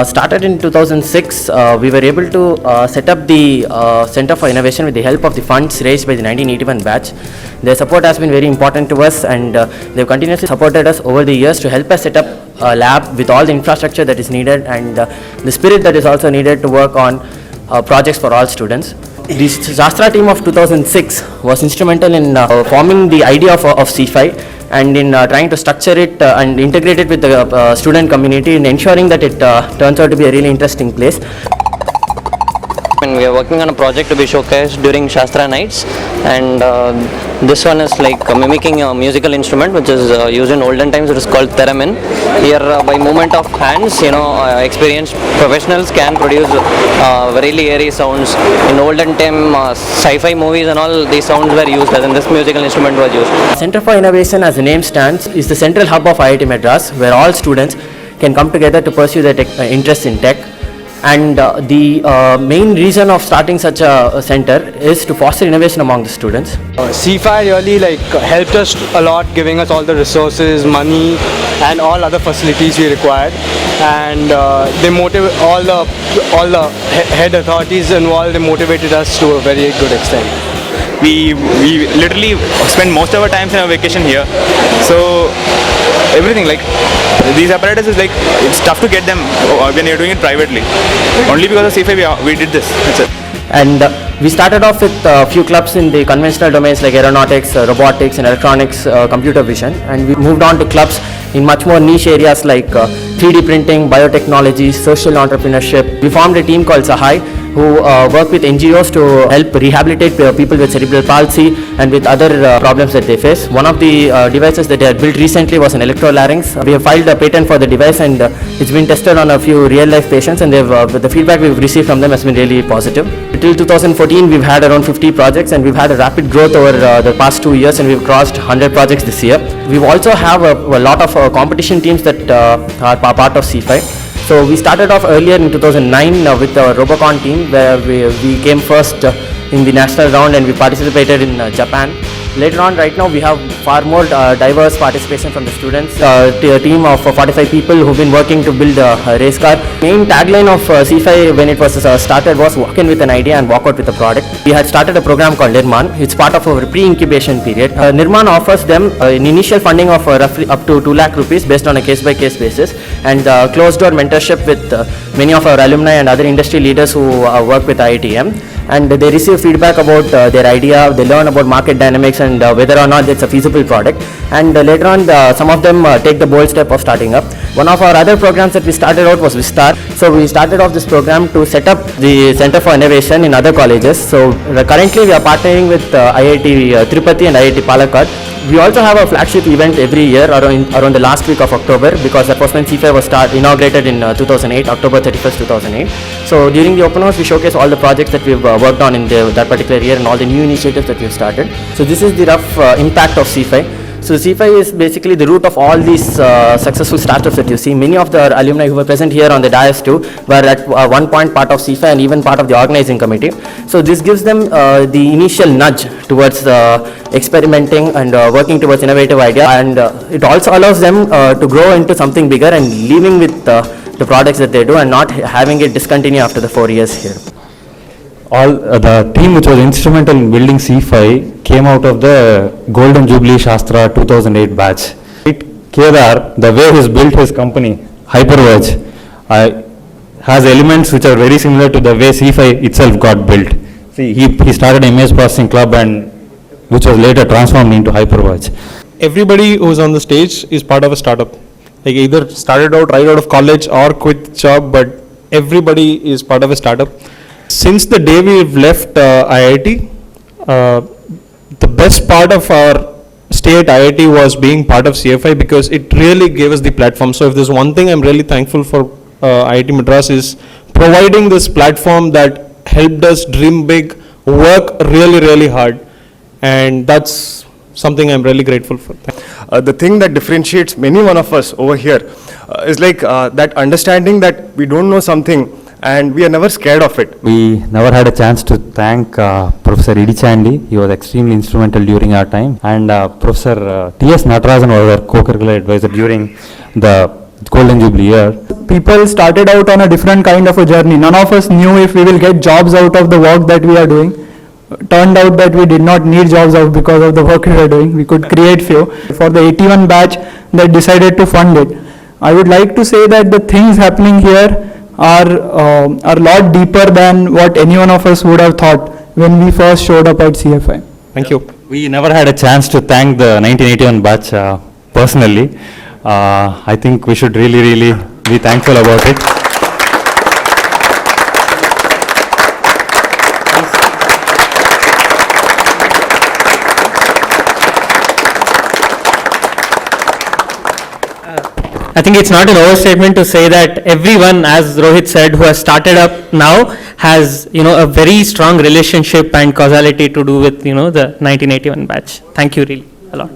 Started in 2006, we were able to set up the Center for Innovation with the help of the funds raised by the 1981 batch. Their support has been very important to us, and they've continuously supported us over the years to help us set up a lab with all the infrastructure that is needed and the spirit that is also needed to work on projects for all students. The Shastra team of 2006 was instrumental in forming the idea of CFI and in trying to structure it and integrate it with the student community and ensuring that it turns out to be a really interesting place. And we are working on a project to be showcased during Shastra nights, and this one is like mimicking a musical instrument which is used in olden times. It is called theremin. Here by movement of hands, experienced professionals can produce really airy sounds. In olden time sci-fi movies and all, these sounds were used, as in this musical instrument was used. Center for Innovation, as the name stands, is the central hub of IIT Madras, where all students can come together to pursue their interests in tech. And the main reason of starting such a center is to foster innovation among the students. CFI really helped us a lot, giving us all the resources, money and all other facilities we required, and they motivate all the head authorities involved. They motivated us to a very good extent. We literally spend most of our time in our vacation here, so everything these apparatuses, it's tough to get them when you're doing it privately. Only because of CFI we did this. That's it. And we started off with a few clubs in the conventional domains like aeronautics, robotics and electronics, computer vision, and we moved on to clubs in much more niche areas like 3D printing, biotechnology, social entrepreneurship. We formed a team called Sahai, who work with NGOs to help rehabilitate people with cerebral palsy and with other problems that they face. One of the devices that they had built recently was an electrolarynx. We have filed a patent for the device, and it's been tested on a few real-life patients, and the feedback we've received from them has been really positive. Till 2014, we've had around 50 projects, and we've had a rapid growth over the past 2 years, and we've crossed 100 projects this year. We also have a lot of competition teams that are part of CFI. So we started off earlier in 2009 with the Robocon team, where we came first in the national round, and we participated in Japan. Later on, right now, we have far more diverse participation from the students. A team of 45 people who've been working to build a race car. Main tagline of CFI when it was started was walk in with an idea and walk out with a product. We had started a program called Nirman. It's part of our pre-incubation period. Nirman offers them an initial funding of roughly up to 2 lakh rupees based on a case-by-case basis, and closed-door mentorship with many of our alumni and other industry leaders who work with IITM. And they receive feedback about their idea, they learn about market dynamics and whether or not it's a feasible product, and later on some of them take the bold step of starting up. One of our other programs that we started out was Vistar. So we started off this program to set up the Center for Innovation in other colleges. So currently we are partnering with IIT Tirupati and IIT Palakkad. We also have a flagship event every year around the last week of October, because that was when CFI was inaugurated in 2008, October 31st, 2008. So during the open house, we showcase all the projects that we've worked on in that particular year and all the new initiatives that we've started. So this is the rough impact of CFI. So CFI is basically the root of all these successful startups that you see. Many of the alumni who were present here on the dais too were at one point part of CFI and even part of the organizing committee. So this gives them the initial nudge towards experimenting and working towards innovative idea, and it also allows them to grow into something bigger and leaving with the products that they do and not having it discontinue after the 4 years here. The team which was instrumental in building CFI came out of the Golden Jubilee Shastra 2008 batch. Kedar, the way he's built his company, Hyperverge, has elements which are very similar to the way CFI itself got built. See, he started an image processing club, and which was later transformed into Hyperverge. Everybody who's on the stage is part of a startup. Either started out right out of college or quit job, but everybody is part of a startup. Since the day we've left IIT, the best part of our stay at IIT was being part of CFI, because it really gave us the platform. So if there's one thing I'm really thankful for IIT Madras, is providing this platform that helped us dream big, work really, really hard, and that's something I'm really grateful for. The thing that differentiates many one of us over here is that understanding that we don't know something and we are never scared of it. We never had a chance to thank Professor Idichandi. He was extremely instrumental during our time, and Professor T.S. Natarajan was our co-curricular advisor during the Golden Jubilee year. People started out on a different kind of a journey. None of us knew if we will get jobs out of the work that we are doing. Turned out that we did not need jobs out because of the work we were doing. We could create few. For the 81 batch that decided to fund it, I would like to say that the things happening here are a lot deeper than what any one of us would have thought when we first showed up at CFI. Thank you. We never had a chance to thank the 1981 batch personally. I think we should really be thankful about it. I think it's not an overstatement to say that everyone, as Rohit said, who has started up now has, a very strong relationship and causality to do with, the 1981 batch. Thank you really a lot.